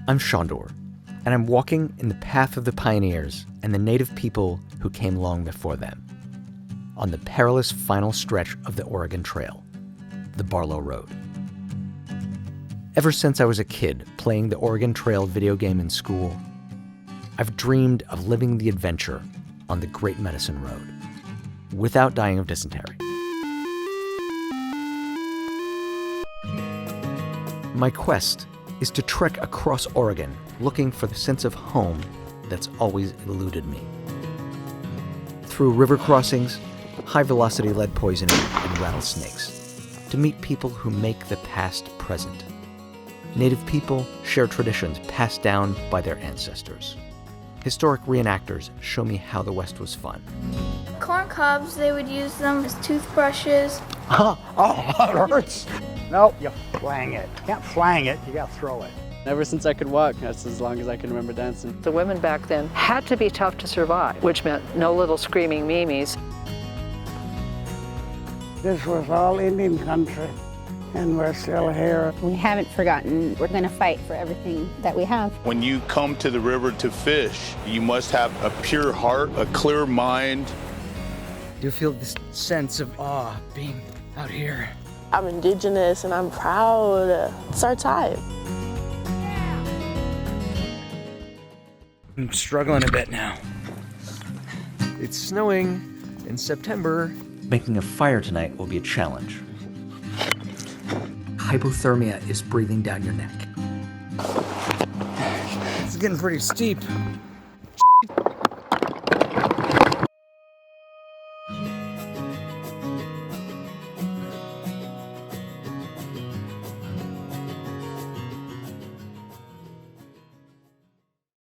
I'm Sándor, and I'm walking in the path of the pioneers and the native people who came long before them, on the perilous final stretch of the Oregon Trail, the Barlow Road. Ever since I was a kid playing the Oregon Trail video game in school, I've dreamed of living the adventure on the Great Medicine Road without dying of dysentery. My quest is to trek across Oregon looking for the sense of home that's always eluded me. Through river crossings, high-velocity lead poisoning, and rattlesnakes, to meet people who make the past present. Native people share traditions passed down by their ancestors. Historic reenactors show me how the West was fun. Corn cobs, they would use them as toothbrushes. Oh, it hurts. Nope, you flang it. You can't flang it, you gotta throw it. Ever since I could walk, that's as long as I can remember dancing. The women back then had to be tough to survive, which meant no little screaming mimes. This was all Indian country, and we're still here. We haven't forgotten. We're going to fight for everything that we have. When you come to the river to fish, you must have a pure heart, a clear mind. Do you feel this sense of awe being out here? I'm indigenous and I'm proud. It's our time. I'm struggling a bit now. It's snowing in September. Making a fire tonight will be a challenge. Hypothermia is breathing down your neck. It's getting pretty steep.